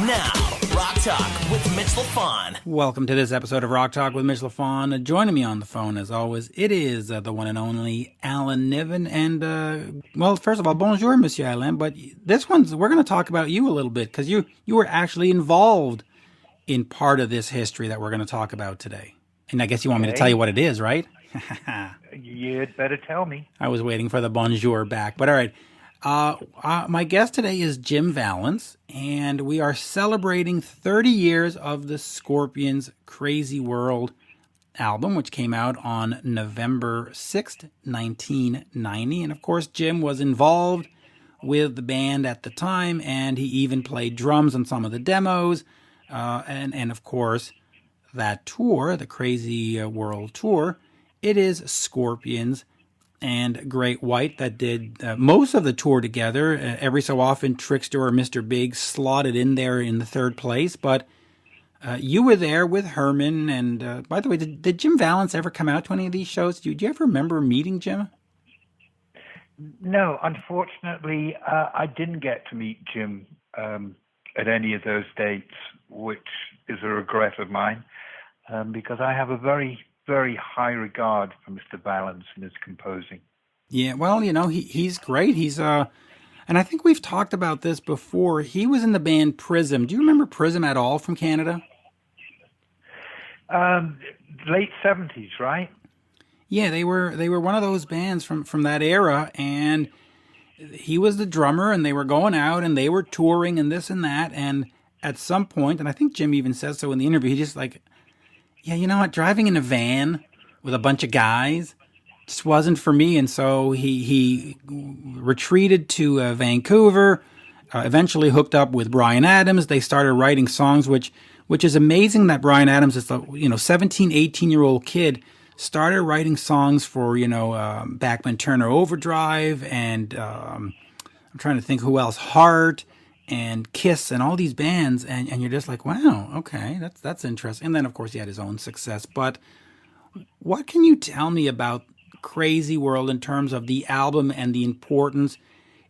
Now, Rock Talk with Mitch Lafon. Welcome to this episode of Rock Talk with Mitch Lafon. Joining me on the phone, as always, it is the one and only Alan Niven. And, well, first of all, bonjour, Monsieur Alan. But we're going to talk about you a little bit, because you were actually involved in part of this history that we're going to talk about today. And I guess you want me to tell you what it is, right? You'd better tell me. I was waiting for the bonjour back, but all right. My guest today is Jim Vallance, and we are celebrating 30 years of the Scorpions' Crazy World album, which came out on November 6th, 1990. And of course, Jim was involved with the band at the time, and he even played drums on some of the demos. And of course, that tour, the Crazy World Tour, it is Scorpions and Great White that did most of the tour together. Every so often, Trickster or Mr. Big slotted in there in the third place. But you were there with Herman. And by the way, did Jim Vallance ever come out to any of these shows? Do you ever remember meeting Jim? No, unfortunately, I didn't get to meet Jim at any of those dates, which is a regret of mine, because I have a very, very high regard for Mr. Vallance and his composing. Yeah, well, he's great. He's and I think we've talked about this before. He was in the band Prism. Do you remember Prism at all from Canada? Late 70s, right? Yeah, they were one of those bands from that era, and he was the drummer, and they were going out and they were touring and this and that, and at some point, and I think Jim even says so in the interview, he just like, yeah, you know what, driving in a van with a bunch of guys just wasn't for me. And so he retreated to Vancouver, eventually hooked up with Bryan Adams. They started writing songs, which is amazing that Bryan Adams is a 17, 18-year-old kid, started writing songs for, Bachman Turner Overdrive, and I'm trying to think who else, Heart and Kiss and all these bands, and you're just like, wow, okay, that's interesting. And then, of course, he had his own success. But what can you tell me about Crazy World in terms of the album and the importance?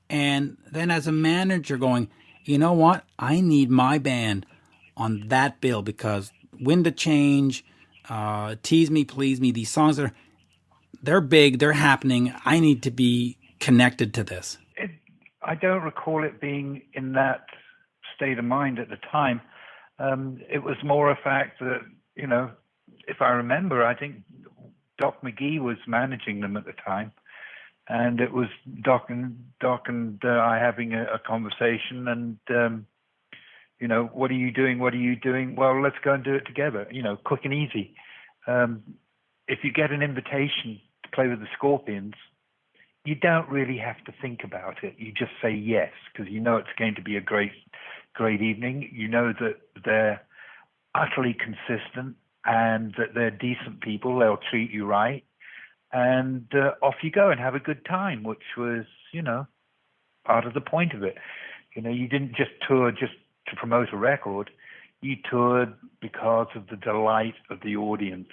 And then as a manager going, you know what, I need my band on that bill, because Wind of Change, Tease Me, Please Me, these songs they're big, they're happening, I need to be connected to this. I don't recall it being in that state of mind at the time. It was more a fact that, if I remember, I think Doc McGee was managing them at the time. And it was Doc and I having a conversation, and, what are you doing? What are you doing? Well, let's go and do it together, quick and easy. If you get an invitation to play with the Scorpions, you don't really have to think about it. You just say yes, because you know it's going to be a great, great evening. You know that they're utterly consistent and that they're decent people. They'll treat you right. And off you go and have a good time, which was, part of the point of it. You didn't just tour just to promote a record. You toured because of the delight of the audience.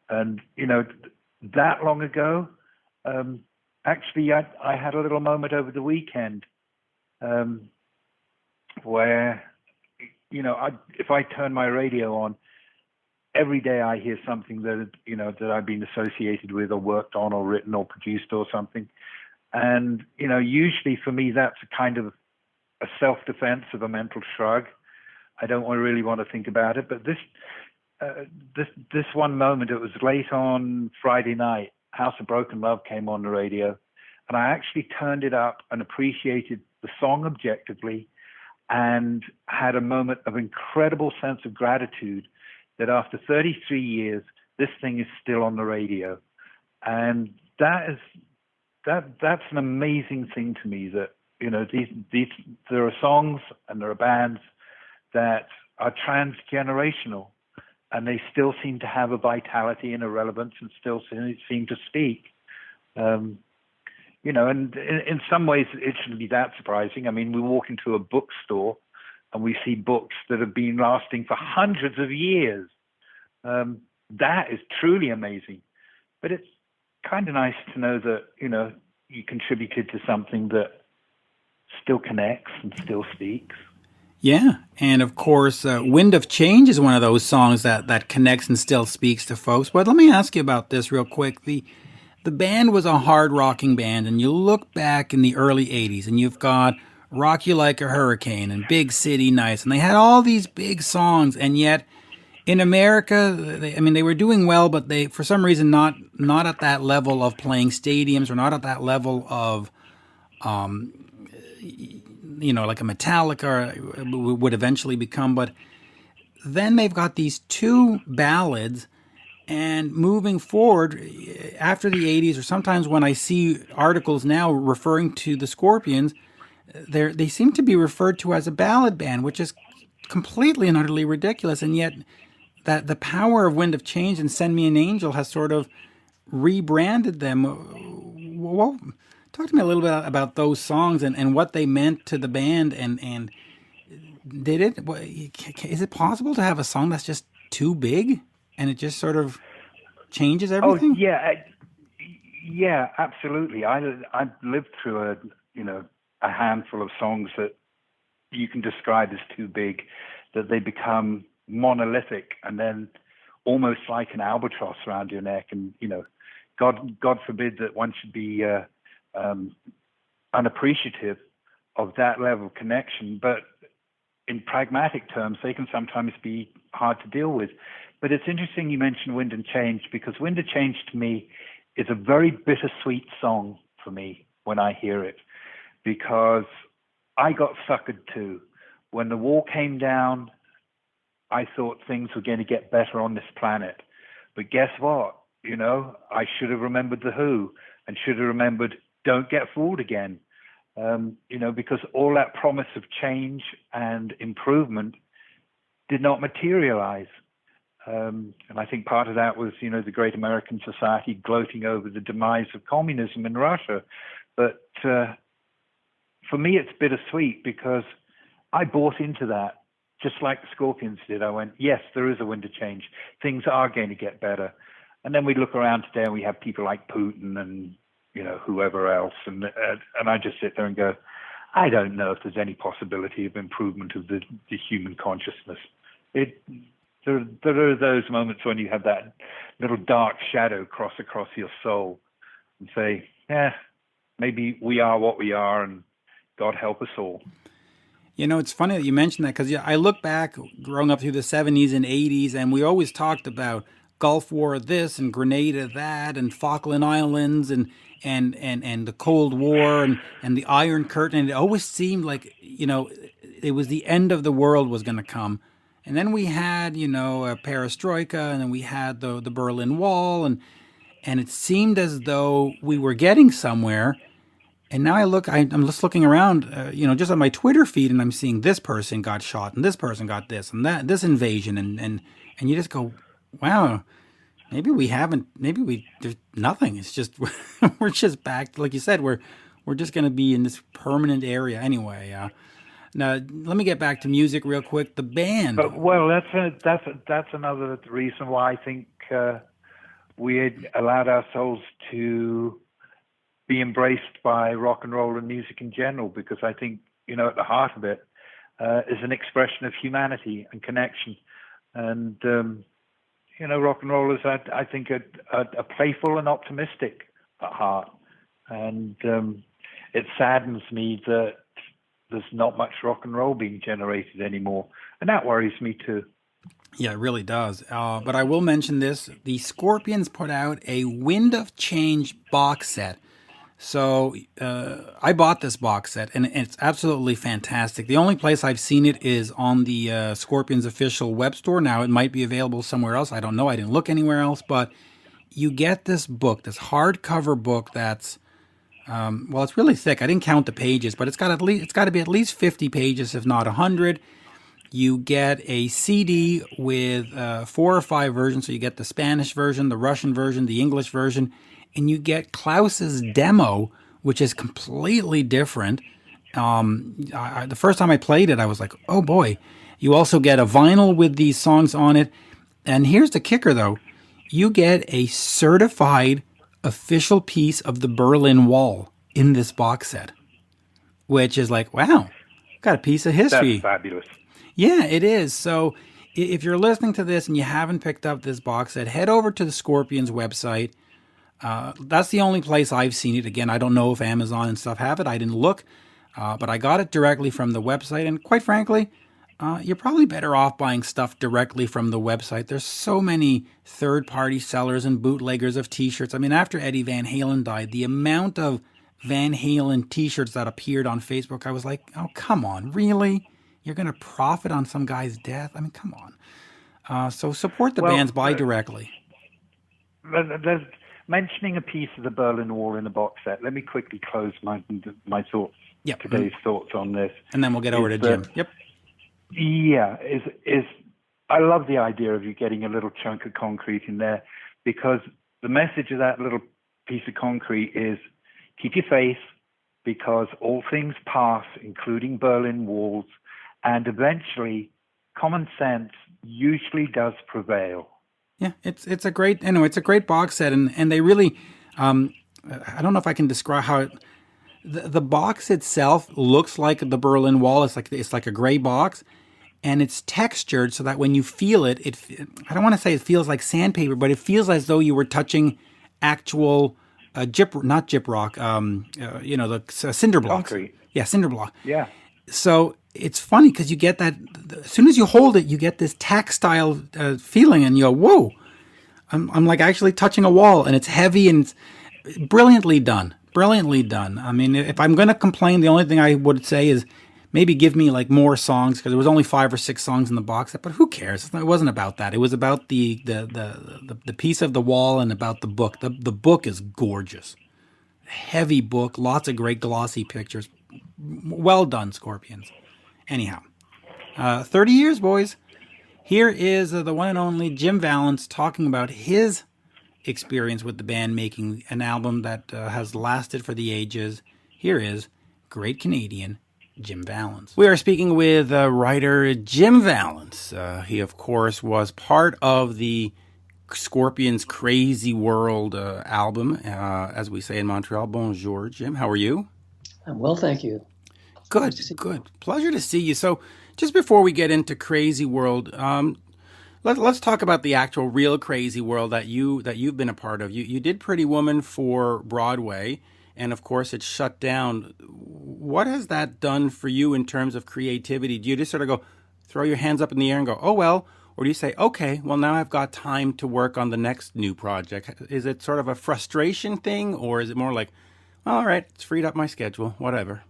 And, that long ago, actually, I had a little moment over the weekend where, if I turn my radio on, every day I hear something that, that I've been associated with or worked on or written or produced or something. And, usually for me, that's a kind of a self-defense of a mental shrug. I don't really want to think about it. But this one moment, it was late on Friday night, House of Broken Love came on the radio, and I actually turned it up and appreciated the song objectively, and had a moment of incredible sense of gratitude that after 33 years, this thing is still on the radio. And that's an amazing thing to me, that, there are songs and there are bands that are transgenerational, and they still seem to have a vitality and a relevance and still seem to speak. And in some ways it shouldn't be that surprising. I mean, we walk into a bookstore and we see books that have been lasting for hundreds of years. That is truly amazing. But it's kind of nice to know that, you contributed to something that still connects and still speaks. Yeah, and of course, "Wind of Change" is one of those songs that connects and still speaks to folks. But let me ask you about this real quick. The band was a hard rocking band, and you look back in the early '80s, and you've got "Rock You Like a Hurricane" and "Big City Nights," and they had all these big songs, and yet in America, I mean, they were doing well, but they, for some reason, not at that level of playing stadiums, or not at that level of like a Metallica would eventually become. But then they've got these two ballads, and moving forward after the '80s, or sometimes when I see articles now referring to the Scorpions, they seem to be referred to as a ballad band, which is completely and utterly ridiculous. And yet, that the power of "Wind of Change" and "Send Me an Angel" has sort of rebranded them. Well, talk to me a little bit about those songs and what they meant to the band, and did it? Is it possible to have a song that's just too big and it just sort of changes Oh everything? yeah, yeah, absolutely. I've lived through a handful of songs that you can describe as too big, that they become monolithic and then almost like an albatross around your neck. And God forbid that one should be um, unappreciative of that level of connection. But in pragmatic terms, they can sometimes be hard to deal with. But it's interesting you mentioned "Wind and Change," because "Wind and Change" to me is a very bittersweet song for me when I hear it, because I got suckered too. When the wall came down, I thought things were going to get better on this planet. But guess what? I should have remembered The Who, and should have remembered "Don't Get Fooled Again." Because all that promise of change and improvement did not materialize. And I think part of that was, the great American society gloating over the demise of communism in Russia. But for me, it's bittersweet because I bought into that, just like the Scorpions did. I went, yes, there is a wind of change. Things are going to get better. And then we look around today and we have people like Putin and, whoever else. And I just sit there and go, I don't know if there's any possibility of improvement of the human consciousness. There are those moments when you have that little dark shadow cross across your soul and say, maybe we are what we are, and God help us all. It's funny that you mentioned that, because I look back growing up through the '70s and '80s, and we always talked about Gulf War this and Grenada that and Falkland Islands and the Cold War and the Iron Curtain. And it always seemed like, it was the end of the world was going to come. And then we had, a perestroika, and then we had the Berlin Wall, and it seemed as though we were getting somewhere. And now I'm just looking around, just on my Twitter feed, and I'm seeing this person got shot, and this person got this, and that, this invasion, and you just go, wow, there's nothing. It's just, we're just back, like you said, we're just going to be in this permanent area anyway. Now, let me get back to music real quick. The band. But well, that's another reason why I think we had allowed ourselves to be embraced by rock and roll and music in general, because I think, at the heart of it is an expression of humanity and connection. And, rock and roll is, I think, a playful and optimistic at heart. And it saddens me that there's not much rock and roll being generated anymore. And that worries me too. Yeah, it really does. But I will mention this. The Scorpions put out a "Wind of Change" box set. So I bought this box set, and it's absolutely fantastic. The only place I've seen it is on the Scorpions official web store. Now, it might be available somewhere else. I don't know. I didn't look anywhere else. But you get this book, this hardcover book that's, it's really thick. I didn't count the pages, but it's got to be at least 50 pages, if not 100. You get a CD with 4 or 5 versions. So you get the Spanish version, the Russian version, the English version, and you get Klaus's demo, which is completely different. The first time I played it, I was like, oh boy. You also get a vinyl with these songs on it. And here's the kicker, though. You get a certified official piece of the Berlin Wall in this box set, which is like, wow. Got a piece of That's history. fabulous. Yeah, it is. So if you're listening to this and you haven't picked up this box set, head over to the Scorpions website. That's the only place I've seen it. Again, I don't know if Amazon and stuff have it. I didn't look, but I got it directly from the website. And quite frankly, you're probably better off buying stuff directly from the website. There's so many third-party sellers and bootleggers of T-shirts. I mean, after Eddie Van Halen died, the amount of Van Halen T-shirts that appeared on Facebook, I was like, oh, come on, really? You're going to profit on some guy's death? I mean, come on. So support the bands, buy directly. There's mentioning a piece of the Berlin Wall in the box set. Let me quickly close my thoughts. Yep. Today's thoughts on this, and then we'll get over to Jim. Yep. Yeah, is I love the idea of you getting a little chunk of concrete in there, because the message of that little piece of concrete is keep your faith, because all things pass, including Berlin walls, and eventually common sense usually does prevail. Yeah, it's a great, it's a great box set, and they really, I don't know if I can describe how it, the box itself looks like the Berlin Wall. It's like a gray box, and it's textured so that when you feel it, I don't want to say it feels like sandpaper, but it feels as though you were touching actual not gyprock, the cinder blocks. Concrete. Yeah, cinder block. Yeah. So it's funny because you get that, as soon as you hold it, you get this tactile feeling, and you go, whoa, I'm like actually touching a wall, and it's heavy, and it's brilliantly done. Brilliantly done. I mean, if I'm going to complain, the only thing I would say is maybe give me like more songs, because there was only 5 or 6 songs in the box set, but who cares? It wasn't about that. It was about the piece of the wall and about the book. The book is gorgeous. Heavy book, lots of great glossy pictures. Well done, Scorpions. Anyhow, 30 years, boys. Here is the one and only Jim Vallance talking about his experience with the band making an album that has lasted for the ages. Here is great Canadian Jim Vallance. We are speaking with writer Jim Vallance. He, of course, was part of the Scorpions' Crazy World album, as we say in Montreal. Bonjour, Jim. How are you? I'm well, thank you. Good, good. Pleasure to see you. So just before we get into Crazy World, let's talk about the actual real Crazy World that you've been a part of. You did Pretty Woman for Broadway, and of course it shut down. What has that done for you in terms of creativity? Do you just sort of go, throw your hands up in the air and go, oh well? Or do you say, okay, well now I've got time to work on the next new project? Is it sort of a frustration thing, or is it more like, all right, it's freed up my schedule, whatever?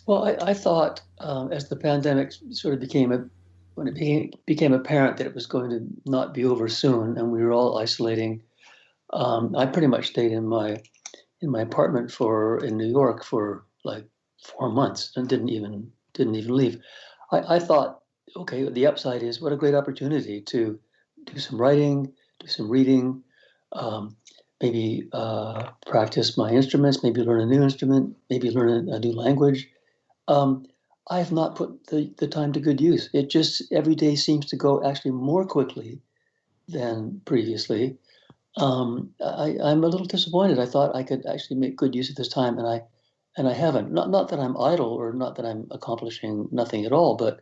Well, I thought as the pandemic sort of when it became apparent that it was going to not be over soon, and we were all isolating, I pretty much stayed in my apartment in New York for like 4 months and didn't even leave. I thought, okay, the upside is what a great opportunity to do some writing, do some reading, maybe practice my instruments, maybe learn a new instrument, maybe learn a new language. I have not put the time to good use. It just every day seems to go actually more quickly than previously. I'm a little disappointed. I thought I could actually make good use of this time, and I haven't. Not that I'm idle or not that I'm accomplishing nothing at all, but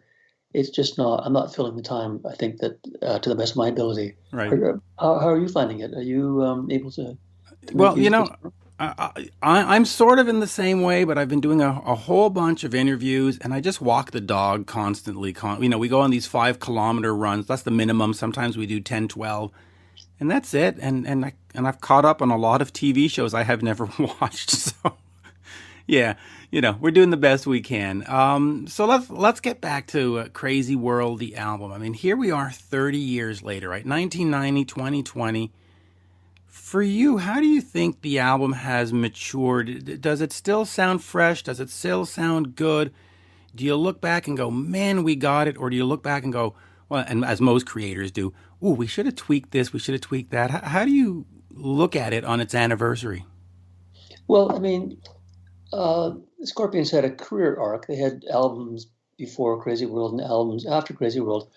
it's just not. I'm not filling the time. I think that to the best of my ability. Right. How are you finding it? Are you able to well, I'm sort of in the same way, but I've been doing a whole bunch of interviews, and I just walk the dog constantly. We go on these 5-kilometer runs. That's the minimum. Sometimes we do 10, 12, and that's it. And I've caught up on a lot of TV shows I have never watched. So, yeah, we're doing the best we can. So let's get back to Crazy World, the album. I mean, here we are 30 years later, right? 1990, 2020. For you, how do you think the album has matured? Does it still sound fresh? Does it still sound good? Do you look back and go, man, we got it? Or do you look back and go, well, and as most creators do, ooh, we should have tweaked this, we should have tweaked that. How do you look at it on its anniversary? Well, I mean, Scorpions had a career arc. They had albums before Crazy World and albums after Crazy World.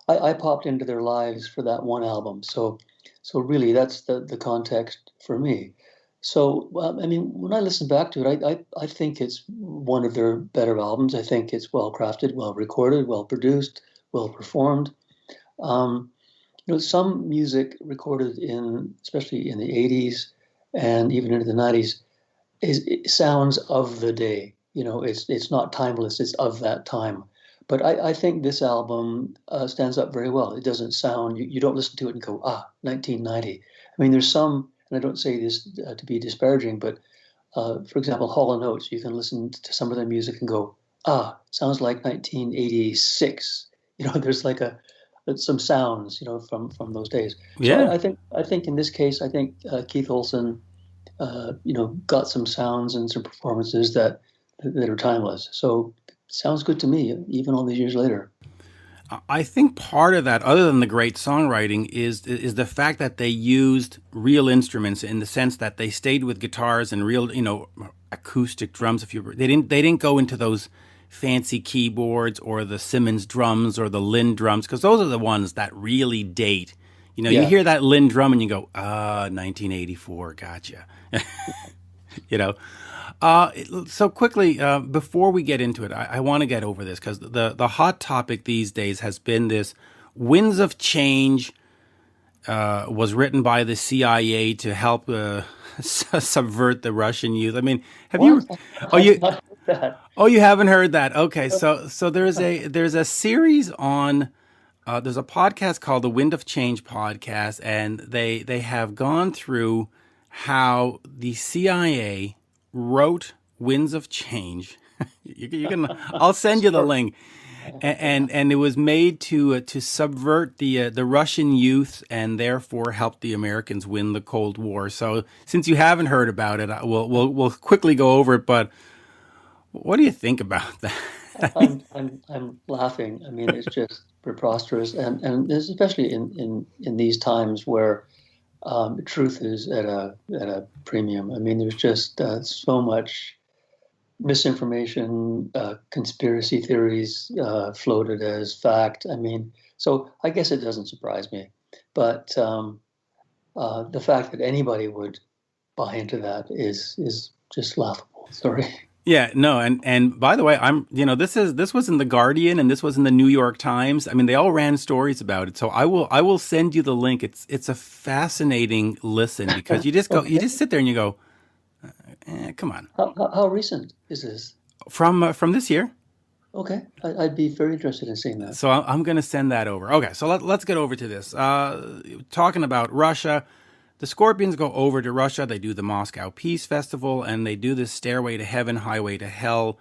I popped into their lives for that one album. So really, that's the context for me. So, well, I mean, when I listen back to it, I think it's one of their better albums. I think it's well crafted, well recorded, well produced, well performed. Um, some music recorded especially in the 80s and even into the 90s, it sounds of the day. It's not timeless, it's of that time. But I think this album stands up very well. It doesn't sound, you don't listen to it and go, 1990. I mean, there's some, and I don't say this to be disparaging, but for example, Hall & Oates, you can listen to some of their music and go, sounds like 1986. There's like some sounds, from those days. So Yeah. I think in this case, I think Keith Olsen, got some sounds and some performances that are timeless. So it sounds good to me, even all these years later. I think part of that, other than the great songwriting, is the fact that they used real instruments in the sense that they stayed with guitars and real, acoustic drums. They didn't go into those fancy keyboards or the Simmons drums or the Lynn drums, because those are the ones that really date. You Yeah. hear that Lynn drum and you go, 1984, gotcha. you know. So quickly, before we get into it, I want to get over this because the hot topic these days has been this Winds of Change was written by the CIA to help subvert the Russian youth. I mean, have you? What? Oh, I've you? not heard that. Oh, you haven't heard that? Okay, so there's a series on. There's a podcast called the Wind of Change podcast, and they have gone through how the CIA wrote Winds of Change. you can, I'll send you the link. And it was made to subvert the Russian youth and therefore help the Americans win the Cold War. So since you haven't heard about it, we'll quickly go over it. But what do you think about that? I'm laughing. I mean, it's just preposterous, and especially in these times where truth is at a premium. I mean, there's just so much misinformation, conspiracy theories floated as fact. I mean, so I guess it doesn't surprise me, but the fact that anybody would buy into that is just laughable. Sorry. Yeah, no, and by the way, this was in the Guardian and this was in the New York Times. I mean, they all ran stories about it. So I will send you the link. It's a fascinating listen because you just Okay. sit there and you go, come on, How recent is this? from this year. Okay, I'd be very interested in seeing that. So I'm going to send that over. Okay, so let's get over to this. Talking about Russia, the Scorpions go over to Russia. They do the Moscow Peace Festival, and they do this Stairway to Heaven, Highway to Hell,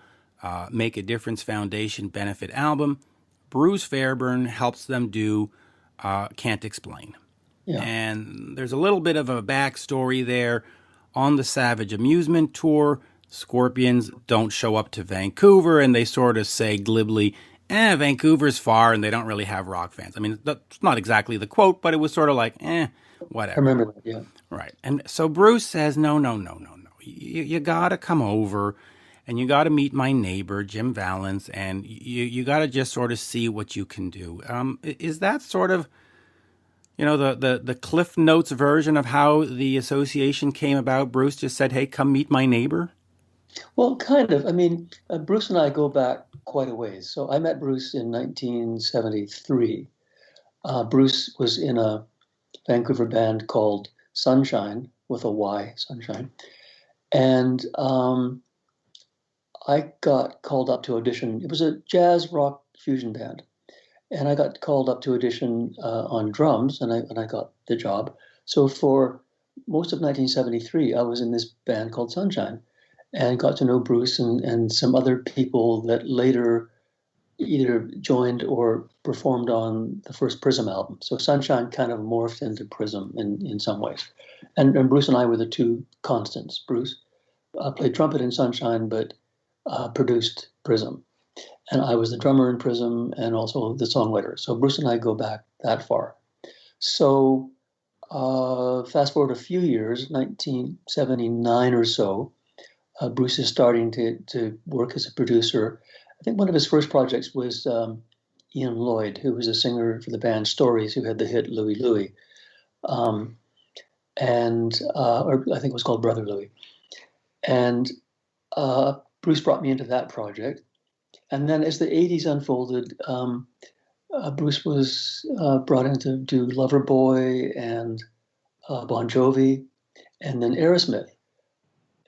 Make a Difference Foundation benefit album. Bruce Fairbairn helps them do Can't Explain. Yeah. And there's a little bit of a backstory there. On the Savage Amusement Tour, Scorpions don't show up to Vancouver, and they sort of say glibly, Vancouver's far, and they don't really have rock fans. I mean, that's not exactly the quote, but it was sort of like, I whatever. remember that. Yeah. Right. And so Bruce says, no. You got to come over, and you got to meet my neighbor, Jim Vallance, and you got to just sort of see what you can do. Is that sort of, the Cliff Notes version of how the association came about? Bruce just said, hey, come meet my neighbor? Well, kind of. I mean, Bruce and I go back quite a ways. So I met Bruce in 1973. Bruce was in a Vancouver band called Sunshine, with a Y, Sunshine. And I got called up to audition. It was a jazz rock fusion band. And I got called up to audition on drums, and I got the job. So for most of 1973, I was in this band called Sunshine and got to know Bruce and some other people that later either joined or performed on the first Prism album. So Sunshine kind of morphed into Prism in some ways. And Bruce and I were the two constants. Bruce played trumpet in Sunshine, but produced Prism. And I was the drummer in Prism and also the songwriter. So Bruce and I go back that far. So fast forward a few years, 1979 or so, Bruce is starting to work as a producer. I think one of his first projects was Ian Lloyd, who was a singer for the band Stories, who had the hit Louie Louie. and or I think it was called Brother Louie. And Bruce brought me into that project. And then as the 80s unfolded, Bruce was brought in to do Loverboy and Bon Jovi, and then Aerosmith.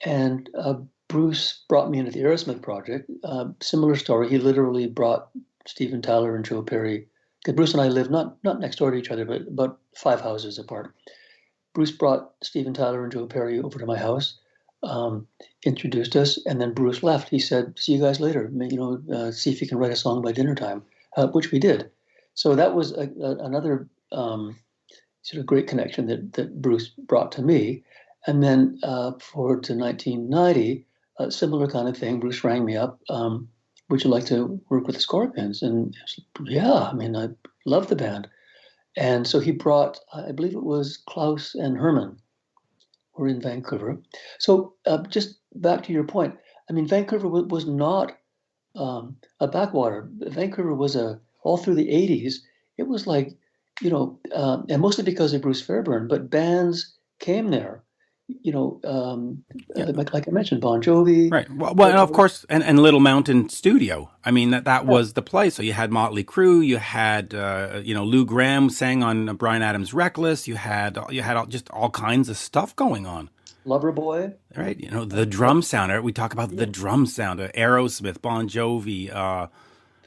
And Bruce brought me into the Aerosmith project. Similar story. He literally brought Steven Tyler and Joe Perry, because Bruce and I lived not next door to each other, but about 5 houses apart. Bruce brought Steven Tyler and Joe Perry over to my house, introduced us, and then Bruce left. He said, "See you guys later. See if you can write a song by dinner time," which we did. So that was another sort of great connection that Bruce brought to me. And then forward to 1990, a similar kind of thing. Bruce rang me up. Would you like to work with the Scorpions? And I said, yeah, I mean, I love the band. And so he brought, I believe it was Klaus and Herman were in Vancouver. So just back to your point, I mean, Vancouver was not a backwater. Vancouver was all through the 80s, it was like, and mostly because of Bruce Fairbairn, but bands came there. Like I mentioned, Bon Jovi. Right. Well, and of course, and Little Mountain Studio. I mean, that was the place. So you had Motley Crue, you had Lou Gramm sang on Bryan Adams' Reckless. You had just all kinds of stuff going on. Loverboy. Right. The drum sound. We talk about the drum sound. Aerosmith, Bon Jovi. I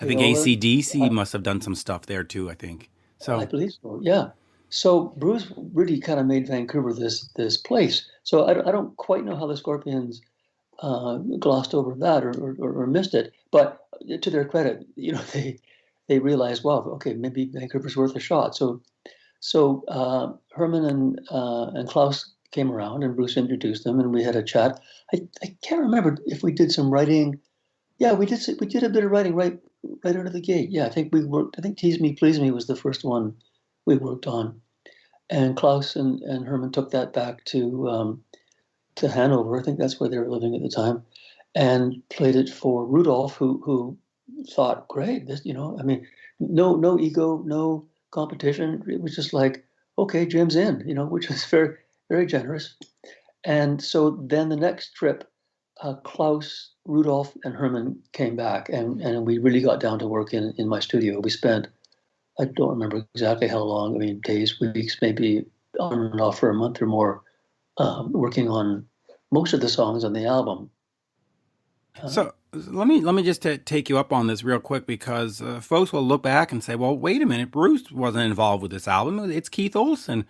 think AC/DC must have done some stuff there too. I think so. I believe so. Yeah. So Bruce really kind of made Vancouver this place. So I don't quite know how the Scorpions glossed over that or missed it. But to their credit, they realized, well, okay, maybe Vancouver's worth a shot. So Herman and Klaus came around, and Bruce introduced them, and we had a chat. I can't remember if we did some writing. Yeah, we did a bit of writing right out of the gate. Yeah, I think we worked. I think Tease Me, Please Me was the first one we worked on. And Klaus and Herman took that back to Hanover. I think that's where they were living at the time, and played it for Rudolph, who thought, great, this, I mean, no ego, no competition. It was just like, okay, Jim's in, which was very, very generous. And so then the next trip, Klaus, Rudolph, and Herman came back, and we really got down to work in my studio. We spent, I don't remember exactly how long, I mean, days, weeks, maybe on and off for a month or more, working on most of the songs on the album. So let me just take you up on this real quick, because folks will look back and say, well, wait a minute, Bruce wasn't involved with this album. It's Keith Olsen.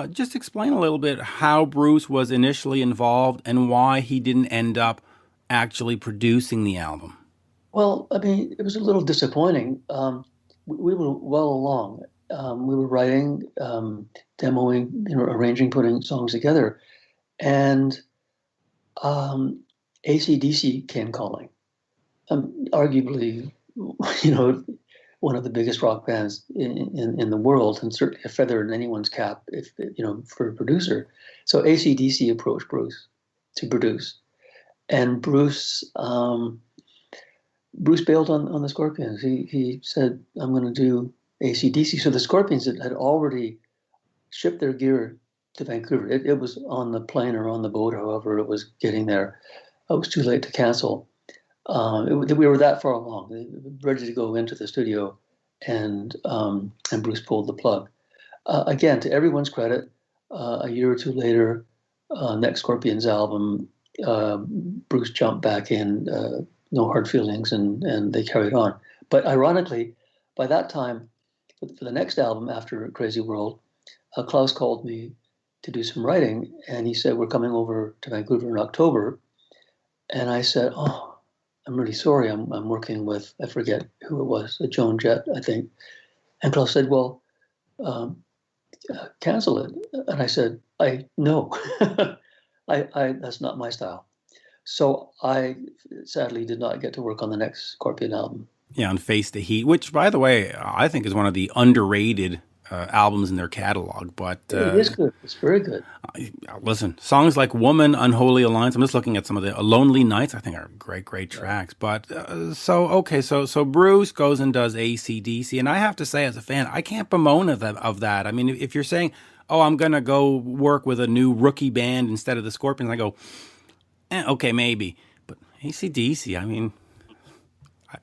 Just explain a little bit how Bruce was initially involved and why he didn't end up actually producing the album. Well, I mean, it was a little disappointing. We were well along. We were writing, demoing, arranging, putting songs together. And AC/DC came calling. Arguably, one of the biggest rock bands in the world, and certainly a feather in anyone's cap, if for a producer. So AC/DC approached Bruce to produce, and Bruce bailed on the Scorpions. He said, "I'm going to do AC/DC." So the Scorpions had already shipped their gear to Vancouver. It was on the plane or on the boat, however it was getting there. It was too late to cancel. We were that far along, ready to go into the studio, and Bruce pulled the plug. Again, to everyone's credit, a year or two later, next Scorpions album, Bruce jumped back in, no hard feelings, and they carried on. But ironically, by that time, for the next album after Crazy World, Klaus called me to do some writing, and he said, we're coming over to Vancouver in October. And I said, oh, I'm really sorry. I'm working with, I forget who it was, Joan Jett, I think. And Klaus said, well, cancel it. And I said, no, that's not my style. So I sadly did not get to work on the next Scorpion album. Yeah, on Face the Heat, which, by the way, I think is one of the underrated albums in their catalog. But It is good. It's very good. listen, songs like "Woman," "Unholy Alliance." I'm just looking at some of the "Lonely Nights." I think are great tracks. But so Bruce goes and does AC/DC, and I have to say, as a fan, I can't bemoan of that. I mean, if you're saying, "Oh, I'm gonna go work with a new rookie band instead of the Scorpions," I go, okay, maybe. But AC/DC, I mean,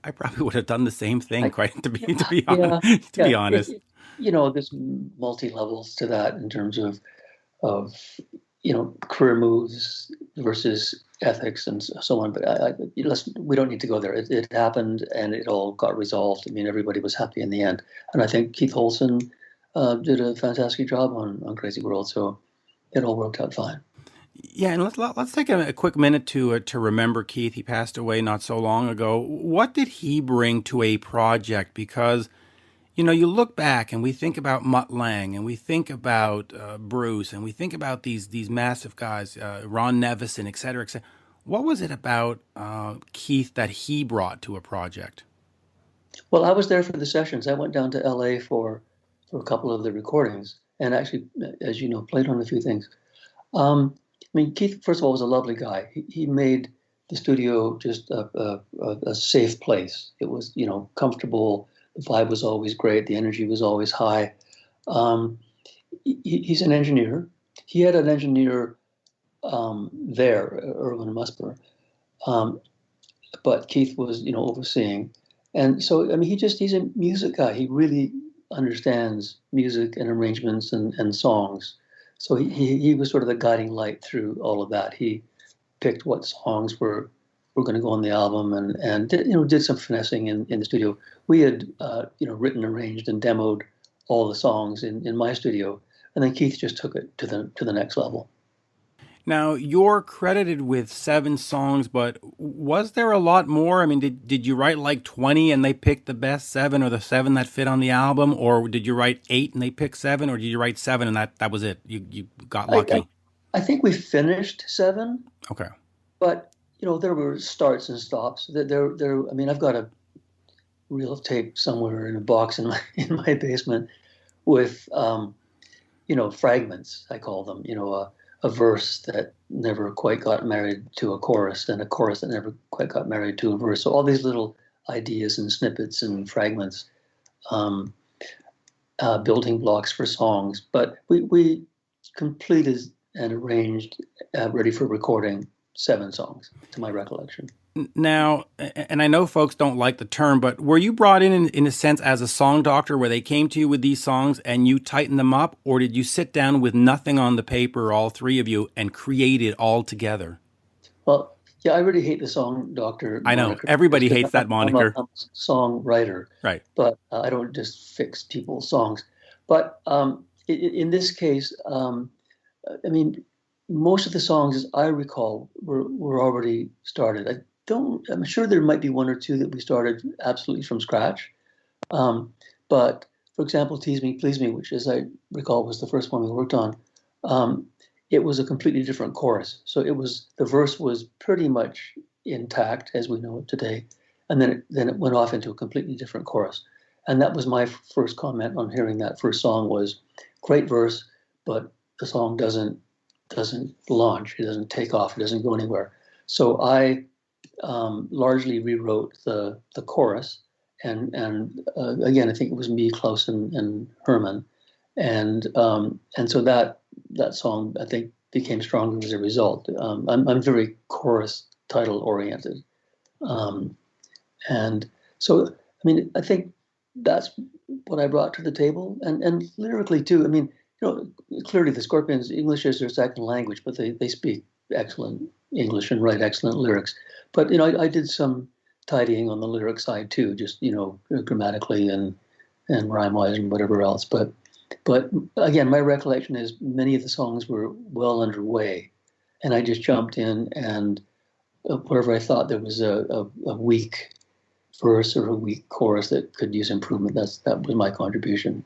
I probably would have done the same thing, I, quite yeah, to yeah. be honest. There's multi levels to that in terms of career moves versus ethics and so on. But we don't need to go there. It happened and it all got resolved. I mean, everybody was happy in the end. And I think Keith Olsen did a fantastic job on Crazy World. So it all worked out fine. Yeah, and let's take a quick minute to remember Keith. He passed away not so long ago. What did he bring to a project? Because you look back and we think about Mutt Lange and we think about Bruce and we think about these massive guys, Ron Nevison, et cetera, et cetera. What was it about Keith that he brought to a project? Well, I was there for the sessions. I went down to LA for a couple of the recordings and actually, as you know, played on a few things. I mean, Keith, first of all, was a lovely guy. He made the studio just a safe place. It was, comfortable. The vibe was always great. The energy was always high. He's an engineer. He had an engineer there, Erwin Musper, but Keith was, overseeing. And so, I mean, he's a music guy. He really understands music and arrangements and songs. So he was sort of the guiding light through all of that. He picked what songs were going to go on the album and did some finessing in the studio. We had written, arranged, and demoed all the songs in my studio, and then Keith just took it to the next level. Now, you're credited with 7 songs, but was there a lot more? I mean, did you write like 20 and they picked the best 7 or the 7 that fit on the album? Or did you write 8 and they picked 7? Or did you write 7 and that was it? You got lucky? I think we finished 7. Okay. But, there were starts and stops. I mean, I've got a reel of tape somewhere in a box in my basement with, fragments, I call them, a verse that never quite got married to a chorus and a chorus that never quite got married to a verse. So all these little ideas and snippets and fragments, building blocks for songs. But we completed and arranged, ready for recording, 7 songs, to my recollection. Now, and I know folks don't like the term, but were you brought in a sense as a song doctor where they came to you with these songs and you tightened them up? Or did you sit down with nothing on the paper, all 3 of you, and create it all together? Well, yeah, I really hate the song doctor I know. moniker. Everybody hates that moniker. I'm a songwriter. Right. But I don't just fix people's songs. But in this case, I mean, most of the songs, as I recall, were already started. I'm sure there might be 1 or 2 that we started absolutely from scratch. But for example, Tease Me, Please Me, which as I recall was the first one we worked on, it was a completely different chorus. So the verse was pretty much intact as we know it today. And then it went off into a completely different chorus. And that was my first comment on hearing that first song was great verse, but the song doesn't launch. It doesn't take off. It doesn't go anywhere. So I largely rewrote the chorus, and again, I think it was me, Klaus, and Herman, and so that song I think became stronger as a result. I'm very chorus title oriented, and so I mean I think that's what I brought to the table, and lyrically too. I mean, clearly the Scorpions English is their second language, but they speak excellent English and write excellent lyrics. But I did some tidying on the lyric side too, just grammatically and rhyme wise and whatever else. But again, my recollection is many of the songs were well underway, and I just jumped in and wherever I thought there was a weak verse or a weak chorus that could use improvement, that was my contribution.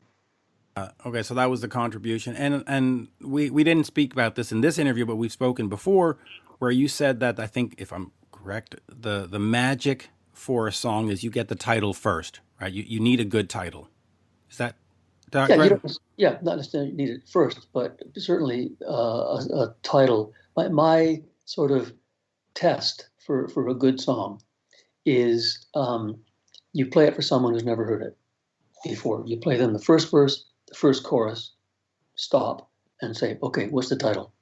Okay, so that was the contribution, and we didn't speak about this in this interview, but we've spoken before, where you said that I think, if I'm correct, the magic for a song is you get the title first, right? You need a good title. Is that Yeah, you don't. Yeah, not necessarily need it first, but certainly a title. My sort of test for a good song is you play it for someone who's never heard it before. You play them the first verse, the first chorus, stop, and say, okay, what's the title?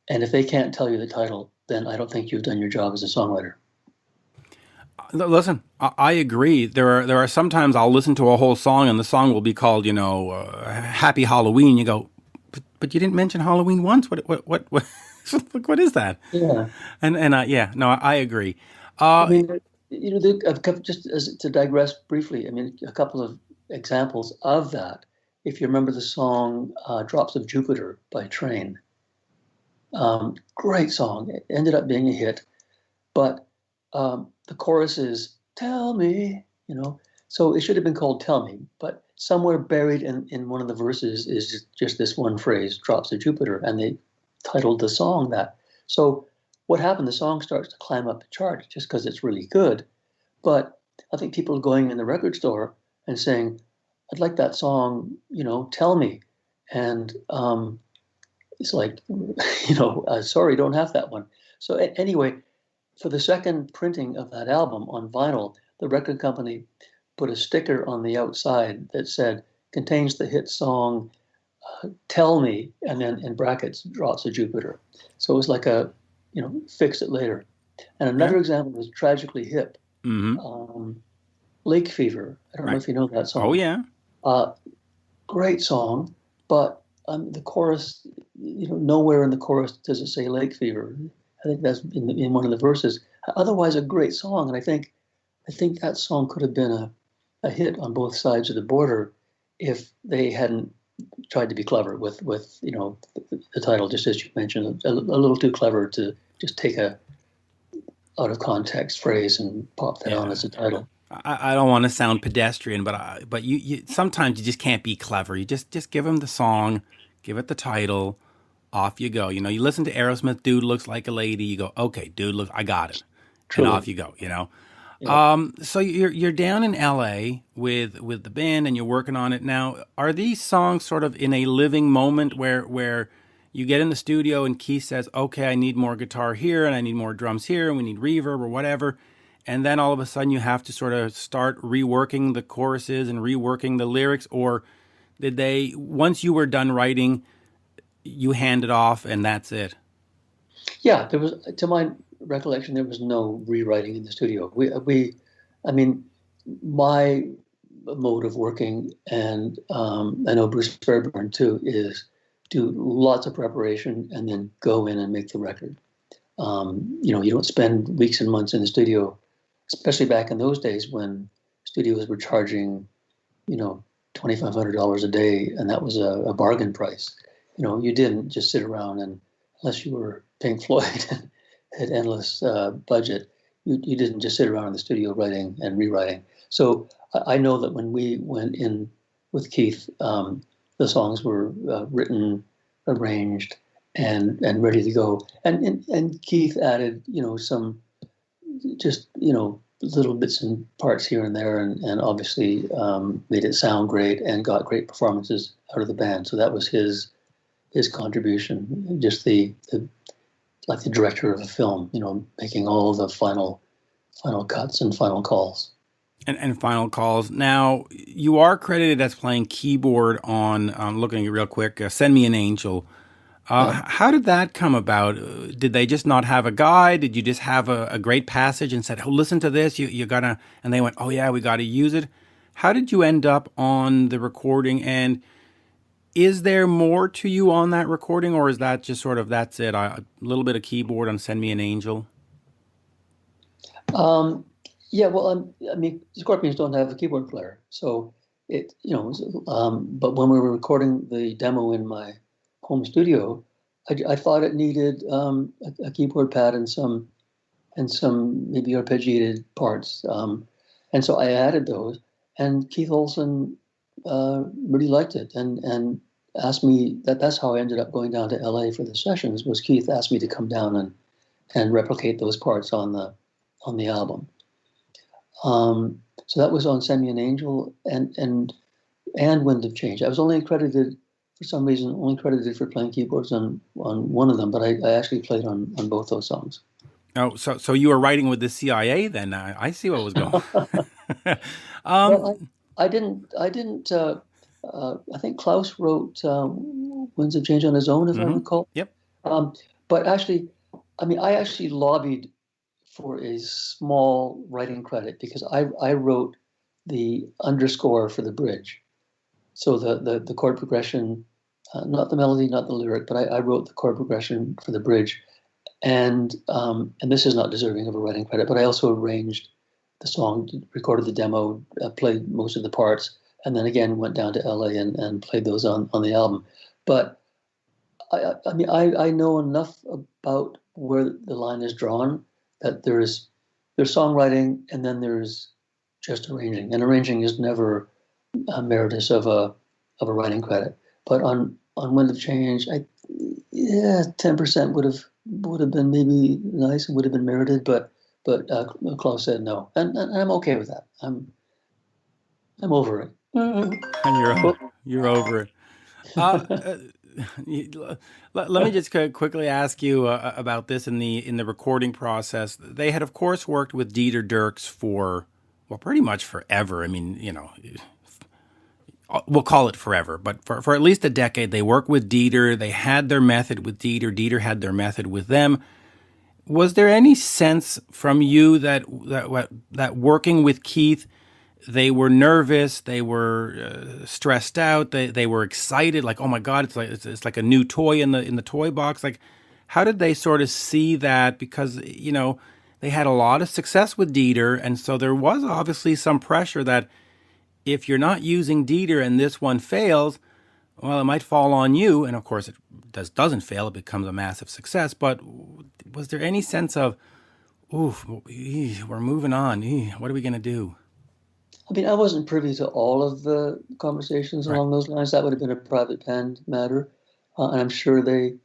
And if they can't tell you the title, then I don't think you've done your job as a songwriter. Listen, I agree. There are sometimes I'll listen to a whole song and the song will be called, Happy Halloween. You go, but you didn't mention Halloween once. What what is that? Yeah. I agree. I mean, just as to digress briefly, I mean, a couple of examples of that. If you remember the song Drops of Jupiter by Train, great song. It ended up being a hit, but the chorus is "Tell me," so it should have been called "Tell Me," but somewhere buried in one of the verses is just this one phrase, "Drops of Jupiter," and they titled the song that. So what happened? The song starts to climb up the chart just because it's really good, but I think people are going in the record store and saying, "I'd like that song," "Tell Me," and it's like, sorry, don't have that one. So anyway, for the second printing of that album on vinyl, the record company put a sticker on the outside that said, contains the hit song, Tell Me, and then in brackets, Drops of Jupiter. So it was like fix it later. And another example was Tragically Hip, Lake Fever. I don't know if you know that song. Oh, yeah. Great song, but the chorus, nowhere in the chorus does it say Lake Fever. I think that's in one of the verses. Otherwise, a great song, and I think that song could have been a hit on both sides of the border if they hadn't tried to be clever with the title, just as you mentioned, a little too clever to just take a out of context phrase and pop that on as a title. I don't want to sound pedestrian, but you sometimes you just can't be clever. You just give them the song, give it the title, off you go. You listen to Aerosmith, Dude Looks Like a Lady. You go, okay, dude, look, I got it, Truly. And off you go. Yeah. So you're down in L.A. with the band and you're working on it now. Are these songs sort of in a living moment where you get in the studio and Keith says, okay, I need more guitar here and I need more drums here and we need reverb or whatever. And then all of a sudden you have to sort of start reworking the choruses and reworking the lyrics? Or did they, once you were done writing, you hand it off and that's it? Yeah, there was, to my recollection, there was no rewriting in the studio. My mode of working, and I know Bruce Fairbairn too, is do lots of preparation and then go in and make the record. You don't spend weeks and months in the studio, especially back in those days when studios were charging, $2,500 a day, and that was a bargain price. You didn't just sit around and, unless you were Pink Floyd and had endless budget, you didn't just sit around in the studio writing and rewriting. So I know that when we went in with Keith, the songs were written, arranged, and ready to go. And Keith added, some just little bits and parts here and there, and obviously made it sound great and got great performances out of the band. So that was his contribution, just like the director of a film, making all the final cuts and final calls. And final calls. Now, you are credited as playing keyboard on, I'm looking at it real quick, Send Me an Angel. How did that come about? Did they just not have a guy? Did you just have a great passage and said, oh, listen to this, you gotta, and they went, oh yeah, we gotta use it? How did you end up on the recording? And is there more to you on that recording, or is that just sort of, that's it, a little bit of keyboard on Send Me an Angel? Yeah, well, Scorpions don't have a keyboard player, so it, but when we were recording the demo in my home studio, I thought it needed a keyboard pad and some maybe arpeggiated parts, and so I added those. And Keith Olsen really liked it and asked me. That's how I ended up going down to LA for the sessions. Was Keith asked me to come down and replicate those parts on the album. So that was on Send Me an Angel, and and Wind of Change. I was only credited, for some reason, only credited for playing keyboards on one of them, but I actually played on both those songs. Oh, so you were writing with the CIA then? I see what was going. Well, I didn't. I think Klaus wrote Winds of Change on his own, if I recall. Yep. But actually, I mean, I actually lobbied for a small writing credit because I wrote the underscore for the bridge. So the chord progression, not the melody, not the lyric, but I wrote the chord progression for the bridge. And this is not deserving of a writing credit, but I also arranged the song, recorded the demo, played most of the parts, and then again went down to LA and played those on the album. But I mean, I know enough about where the line is drawn that there's songwriting and then there's just arranging, and arranging is never meritorious of a writing credit. But on Wind of Change, 10% would have been maybe nice and would have been merited, but Klaus said no, and I'm okay with that. I'm over it. And you're over it. Let me just quickly ask you about this in the recording process. They had, of course, worked with Dieter Dierks for, well, pretty much forever. I mean, we'll call it forever, but for at least a decade, they worked with Dieter. They had their method with Dieter. Dieter had their method with them. Was there any sense from you that working with Keith, they were nervous, they were stressed out, they were excited, like, oh my God, it's like a new toy in the toy box? Like, how did they sort of see that? Because they had a lot of success with Dieter, and so there was obviously some pressure that if you're not using Dieter and this one fails, well, it might fall on you. And of course, it doesn't fail; it becomes a massive success. But was there any sense of, oof, we're moving on. What are we going to do? I mean, I wasn't privy to all of the conversations along those lines. That would have been a private band matter, and I'm sure they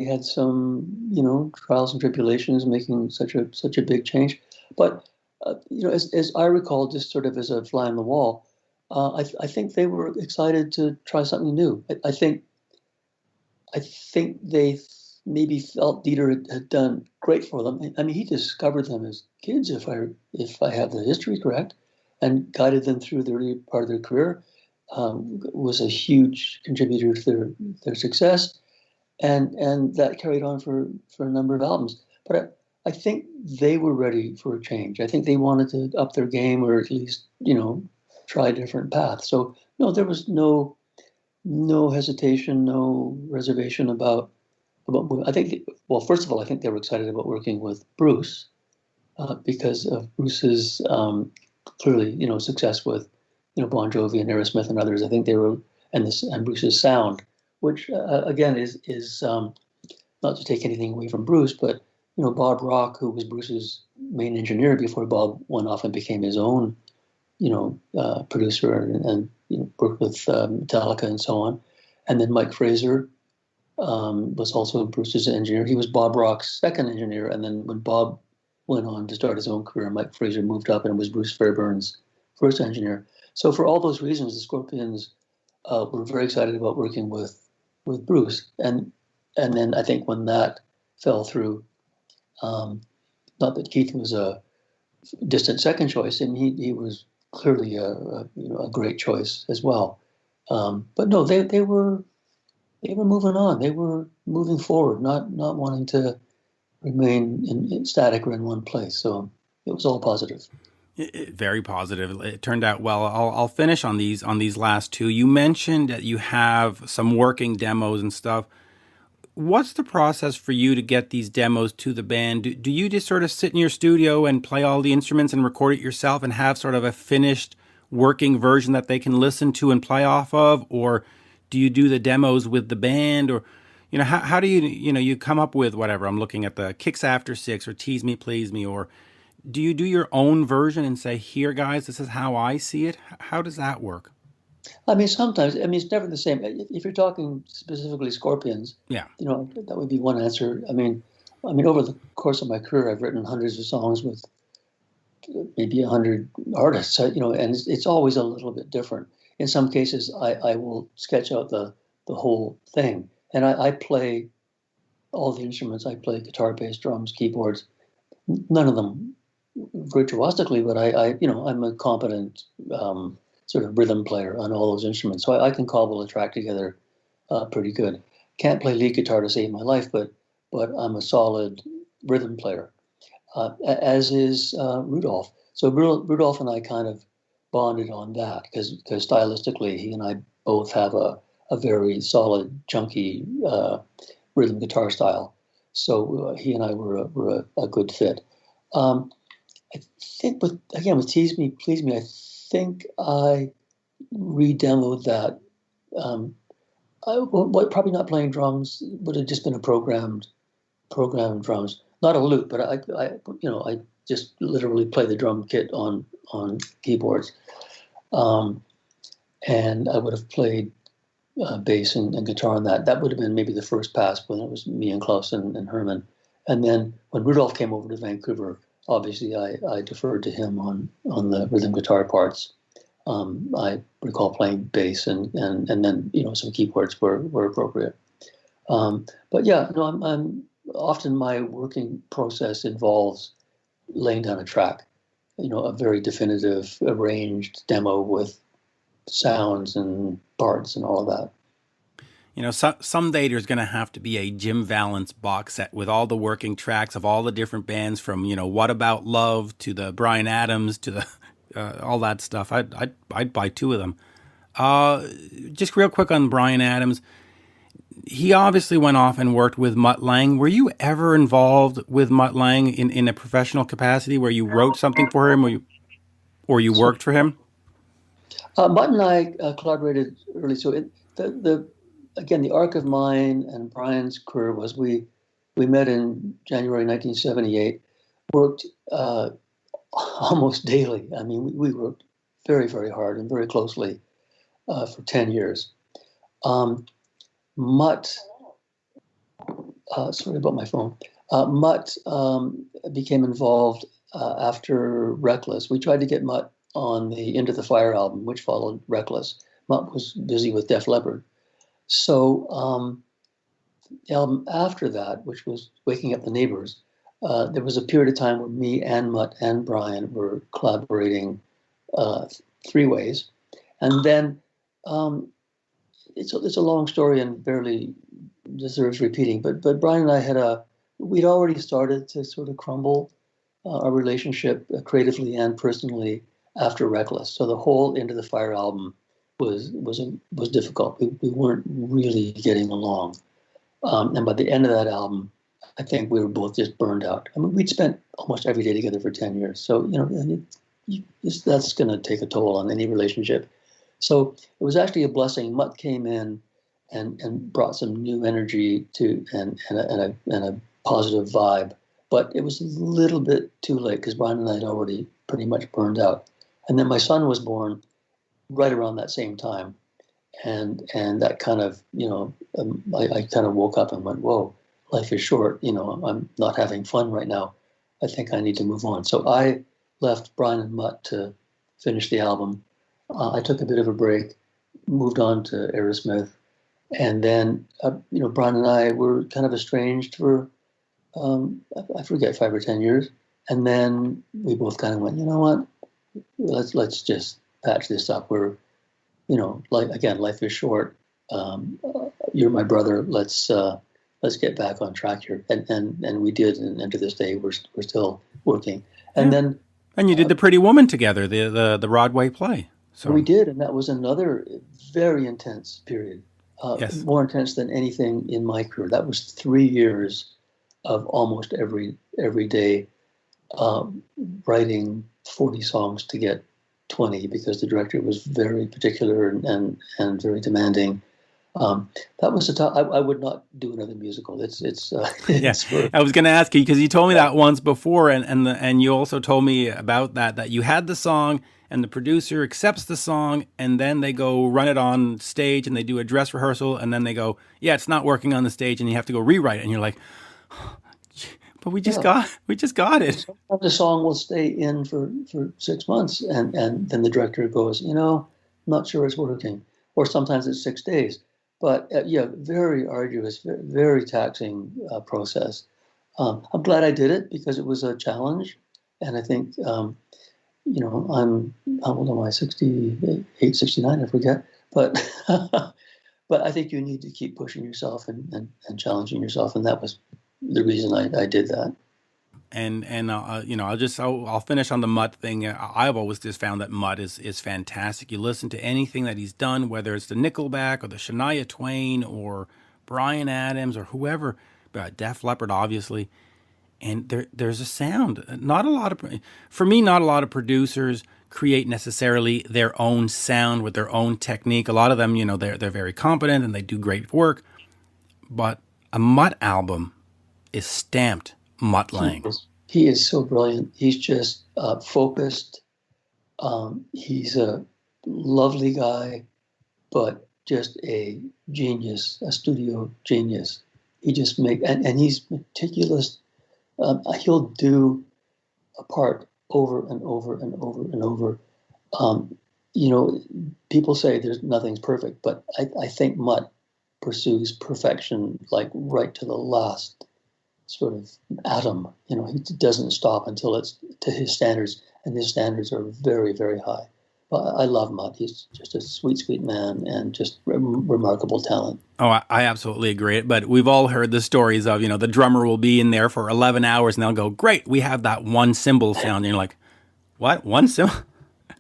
had some trials and tribulations making such a big change. But as I recall, just sort of as a fly on the wall, I think they were excited to try something new. I think they maybe felt Dieter had done great for them. I mean, he discovered them as kids, if I have the history correct, and guided them through the early part of their career. Was a huge contributor to their success, and that carried on for a number of albums. But I think they were ready for a change. I think they wanted to up their game, or at least try a different path. So no, there was no hesitation, no reservation about. I think, well, first of all, I think they were excited about working with Bruce because of Bruce's clearly, success with, Bon Jovi and Aerosmith and others. I think they were, and Bruce's sound, which again is not to take anything away from Bruce, but Bob Rock, who was Bruce's main engineer before Bob went off and became his own, producer and worked with Metallica and so on, and then Mike Fraser was also Bruce's engineer. He was Bob Rock's second engineer, and then when Bob went on to start his own career, Mike Fraser moved up and was Bruce Fairbairn's first engineer. So for all those reasons, the Scorpions were very excited about working with Bruce. And then I think when that fell through, not that Keith was a distant second choice, and he was clearly a great choice as well. But no, they were moving on. They were moving forward, not wanting to remain in static or in one place. So it was all positive. Very positive. It turned out well. I'll finish on these last two. You mentioned that you have some working demos and stuff. What's the process for you to get these demos to the band? Do you just sort of sit in your studio and play all the instruments and record it yourself and have sort of a finished working version that they can listen to and play off of? Or do you do the demos with the band? Or, how do you come up with whatever? I'm looking at the Kicks After Six or Tease Me, Please Me, or do you do your own version and say, here, guys, this is how I see it? How does that work? I mean, sometimes, it's never the same. If you're talking specifically Scorpions, yeah, that would be one answer. I mean, over the course of my career, I've written hundreds of songs with maybe 100 artists, and it's always a little bit different. in some cases, I will sketch out the whole thing. And I play all the instruments. I play guitar, bass, drums, keyboards. None of them virtuosically, but I'm a competent sort of rhythm player on all those instruments. So I can cobble a track together pretty good. Can't play lead guitar to save my life, but I'm a solid rhythm player, as is Rudolph. So Rudolph and I kind of bonded on that because stylistically, he and I both have a very solid, chunky rhythm guitar style. So he and I were a good fit. I think with Tease Me, Please Me, I think I re-demoed that. Probably not playing drums, would have just been a programmed drums, not a loop, but I just literally play the drum kit on keyboards, and I would have played bass and guitar on that. That would have been maybe the first pass when it was me and Klaus and Herman, and then when Rudolph came over to Vancouver, obviously I deferred to him on the rhythm guitar parts. I recall playing bass and then some keyboards were appropriate. But yeah, no, I'm often my working process involves laying down a track, a very definitive arranged demo with sounds and parts and all of that. Someday there's going to have to be a Jim Vallance box set with all the working tracks of all the different bands from, What About Love to the Bryan Adams to the all that stuff. I'd buy 2 of them. Just real quick on Bryan Adams. He obviously went off and worked with Mutt Lange. Were you ever involved with Mutt Lange in a professional capacity where you wrote something for him or you worked for him? Mutt and I collaborated early. So the arc of mine and Brian's career was we met in January 1978, worked almost daily. I mean, we worked very, very hard and very closely for 10 years. Mutt, sorry about my phone. Mutt became involved after Reckless. We tried to get Mutt on the Into the Fire album, which followed Reckless. Mutt was busy with Def Leppard. So the album after that, which was Waking Up the Neighbors, there was a period of time where me and Mutt and Brian were collaborating 3 ways. And then it's a long story and barely deserves repeating, but Brian and I we'd already started to sort of crumble our relationship creatively and personally after Reckless. So the whole Into the Fire album was difficult. We weren't really getting along. And by the end of that album, I think we were both just burned out. I mean, we'd spent almost every day together for 10 years. So, that's going to take a toll on any relationship. So it was actually a blessing. Mutt came in and brought some new energy and a positive vibe. But it was a little bit too late because Brian and I had already pretty much burned out. And then my son was born right around that same time. And that kind of, I kind of woke up and went, whoa, life is short. I'm not having fun right now. I think I need to move on. So I left Brian and Mutt to finish the album. I took a bit of a break, moved on to Aerosmith. And then, Brian and I were kind of estranged for, I forget, 5 or 10 years. And then we both kind of went, you know what, let's just patch this up. We're, life is short. You're my brother. Let's get back on track here. And we did. And to this day, we're still working. And then. And you did The Pretty Woman together, the Broadway play. So we did. And that was another very intense period. Yes. More intense than anything in my career. That was 3 years of almost every day writing 40 songs to get 20 because the director was very particular and very demanding. That was I would not do another musical. It's I was going to ask you because you told me that once before, and you also told me about that you had the song and the producer accepts the song and then they go run it on stage and they do a dress rehearsal and then they go, yeah, it's not working on the stage and you have to go rewrite it and you're like, but we just got it. Sometimes the song will stay in for 6 months and then the director goes, not sure it's working. Or sometimes it's 6 days. But yeah, very arduous, very, very taxing process. I'm glad I did it because it was a challenge. And I think, how old am I? 68, 69, I forget. But but I think you need to keep pushing yourself and challenging yourself. And that was the reason I did that. And I'll finish on the Mutt thing. I've always just found that Mutt is fantastic. You listen to anything that he's done, whether it's the Nickelback or the Shania Twain or Bryan Adams or whoever, Def Leppard, obviously. And there's a sound. Not a lot of producers create necessarily their own sound with their own technique. A lot of them, they're very competent and they do great work. But a Mutt album is stamped Mutt Lange. He is so brilliant. He's just focused. He's a lovely guy, but just a genius, a studio genius. He just and he's meticulous. He'll do a part over and over and over and over. People say nothing's perfect, but I think Mutt pursues perfection, like right to the last sort of atom. He doesn't stop until it's to his standards, and his standards are very, very high. But I love Mutt. He's just a sweet, sweet man and just remarkable talent. Oh, I absolutely agree. But we've all heard the stories of, the drummer will be in there for 11 hours and they'll go, great, we have that one cymbal sound. And you're like, what? One cymbal?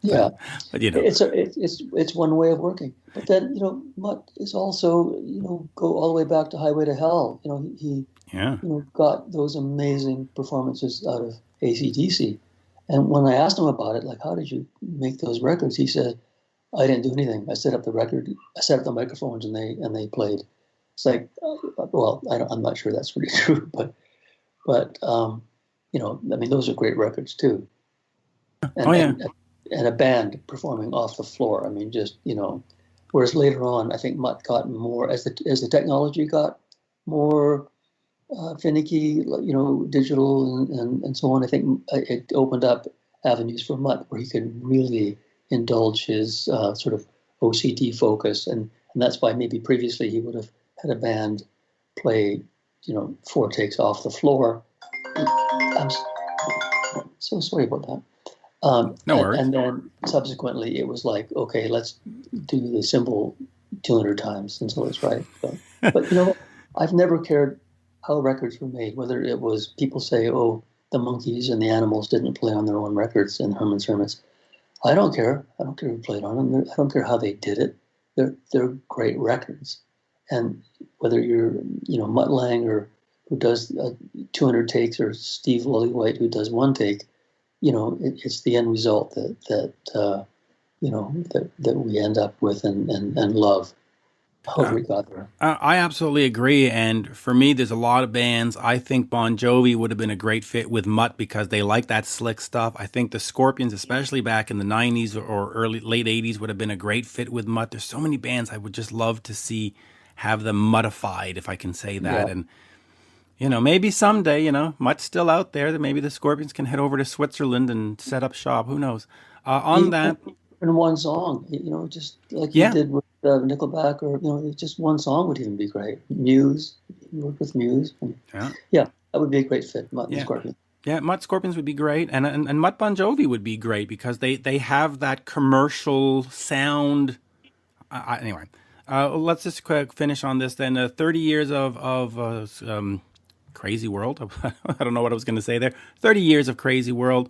Yeah. But it's one way of working. But then, Mutt is also, go all the way back to Highway to Hell. He got those amazing performances out of AC/DC. And when I asked him about it, like, how did you make those records? He said, I didn't do anything. I set up the record, I set up the microphones, and they played. It's like, well, I'm not sure that's really true, but those are great records too. And a band performing off the floor. I mean, just whereas later on, I think Mutt got more as the technology got more finicky, digital and so on. I think it opened up avenues for Mutt where he could really indulge his sort of OCD focus, and that's why maybe previously he would have had a band play, 4 takes off the floor. I'm so sorry about that. No worries. And then subsequently it was like, okay, let's do the cymbal 200 times until it's right. But I've never cared how records were made, whether it was people say, oh, the Monkees and the Animals didn't play on their own records and Herman's Hermits. I don't care. I don't care who played on them. I don't care how they did it. They're great records. And whether you're, Mutt Lange or who does 200 takes, or Steve Lillywhite who does 1 take, it's the end result that we end up with and love. However we got there. I absolutely agree. And for me, there's a lot of bands. I think Bon Jovi would have been a great fit with Mutt because they like that slick stuff. I think the Scorpions, especially back in the 90s or late 80s, would have been a great fit with Mutt. There's so many bands I would just love to see have them Muttified, if I can say that. Yeah. And maybe someday, Mutt's still out there, that maybe the Scorpions can head over to Switzerland and set up shop. Who knows? In one song, just like you did with Nickelback, or just one song would even be great. Muse, you work with Muse. Yeah, that would be a great fit. Mutt and Scorpions. Yeah, Mutt Scorpions would be great, and Mutt Bon Jovi would be great because they have that commercial sound. Anyway, let's just quick finish on this then. 30 years of Crazy World. I don't know what I was going to say there. 30 years of Crazy World.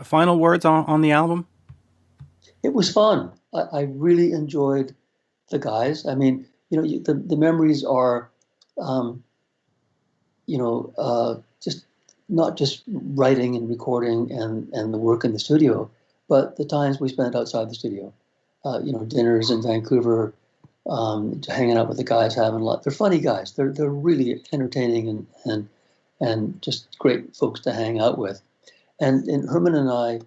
Final words on the album? It was fun. I really enjoyed the guys. I mean, the memories are, just not just writing and recording and the work in the studio, but the times we spent outside the studio. Dinners in Vancouver, hanging out with the guys, having a lot. They're funny guys. They're really entertaining and just great folks to hang out with. And Herman and I,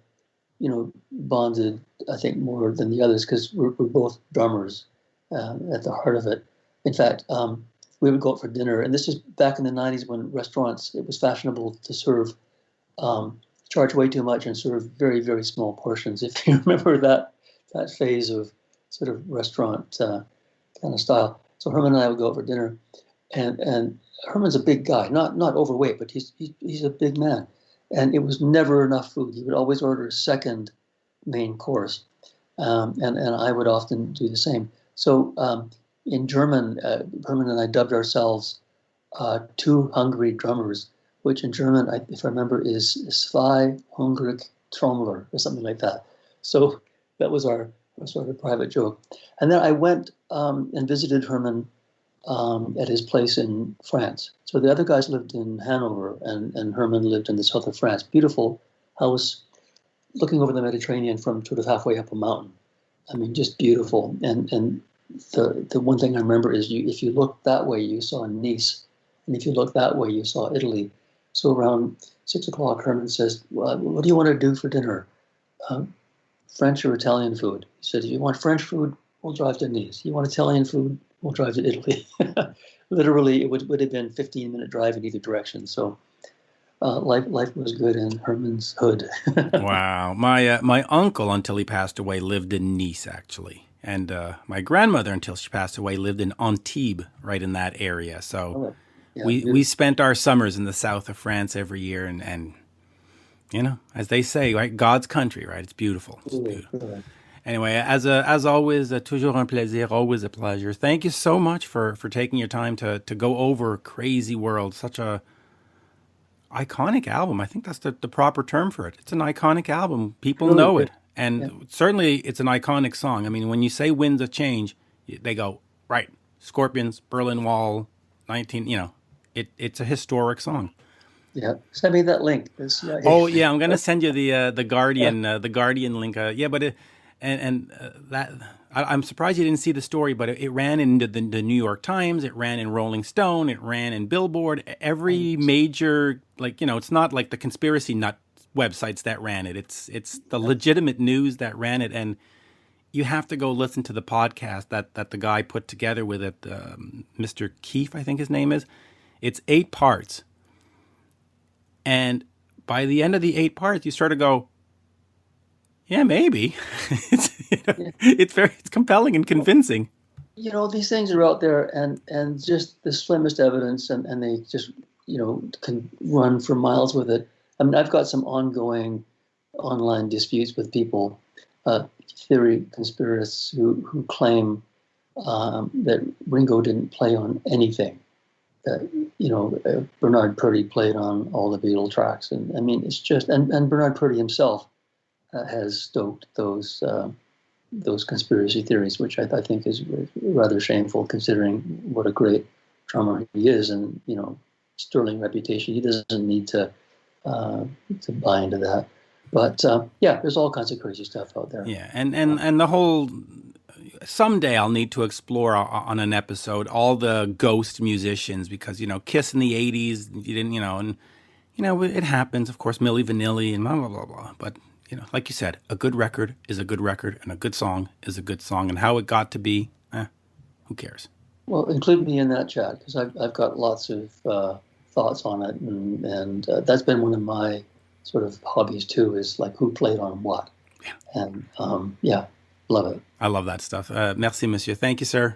bonded, I think, more than the others because we're both drummers at the heart of it. In fact, we would go out for dinner, and this is back in the 90s when restaurants, it was fashionable to serve, charge way too much and serve very, very small portions. If you remember that phase of sort of restaurant kind of style. So Herman and I would go out for dinner, and Herman's a big guy, not overweight, but he's a big man, and it was never enough food. He would always order a second main course, and I would often do the same. So in German, Herman and I dubbed ourselves two hungry drummers, which in German, if I remember, is zwei hungrig Trommler or something like that. So that was our sort of private joke. And then I went and visited Herman at his place in France. So the other guys lived in Hanover, and Herman lived in the south of France. Beautiful house, looking over the Mediterranean from sort of halfway up a mountain. I mean, just beautiful. And the one thing I remember is if you looked that way, you saw Nice. And if you looked that way, you saw Italy. So around 6 o'clock, Herman says, well, what do you want to do for dinner? French or Italian food? He said, if you want French food, we'll drive to Nice. You want Italian food, we'll drive to Italy. Literally, it would have been 15-minute drive in either direction. So life was good in Herman's hood. Wow. My uncle, until he passed away, lived in Nice, actually. And my grandmother, until she passed away, lived in Antibes, right in that area. So Yeah, we spent our summers in the south of France every year. And you know, as they say, right, God's country, right? It's beautiful. It's beautiful. Anyway, as always, toujours un plaisir, always a pleasure. Thank you so much for taking your time to go over Crazy World, such a iconic album. I think that's the proper term for it. It's an iconic album. People Really know good. it. And certainly it's an iconic song. I mean, when you say Winds of Change, they go, right, Scorpions, Berlin Wall, it's a historic song. Yeah, send me that link. Oh yeah, I'm gonna send you the Guardian link. I'm surprised you didn't see the story, but it ran into the New York Times, it ran in Rolling Stone, it ran in Billboard. Every major, it's not like the conspiracy nut websites that ran it. It's the legitimate news that ran it, and you have to go listen to the podcast that the guy put together with it, Mr. Keefe, I think his name is. It's 8 parts. And by the end of the 8 parts, you sort of go, yeah, maybe. It's compelling and convincing. You know, these things are out there, and just the slimmest evidence, and they just, can run for miles with it. I mean, I've got some ongoing online disputes with people, theory conspiracists who claim that Ringo didn't play on anything. Bernard Purdie played on all the Beatle tracks, and I mean, it's just, and Bernard Purdie himself has stoked those conspiracy theories, which I think is rather shameful considering what a great drummer he is, and sterling reputation. He doesn't need to buy into that. But there's all kinds of crazy stuff out there. Yeah, and the whole. Someday I'll need to explore on an episode all the ghost musicians, because Kiss in the 80s, you didn't, and it happens. Of course, Milli Vanilli and blah blah blah blah. But like you said, a good record is a good record, and a good song is a good song. And how it got to be, who cares? Well, include me in that chat, because I've got lots of thoughts on it, and that's been one of my sort of hobbies too. Is like who played on what, and love it. I love that stuff. Merci, monsieur. Thank you, sir.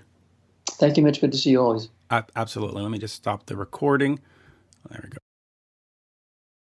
Thank you, Mitch. Good to see you always. Absolutely. Let me just stop the recording. There we go.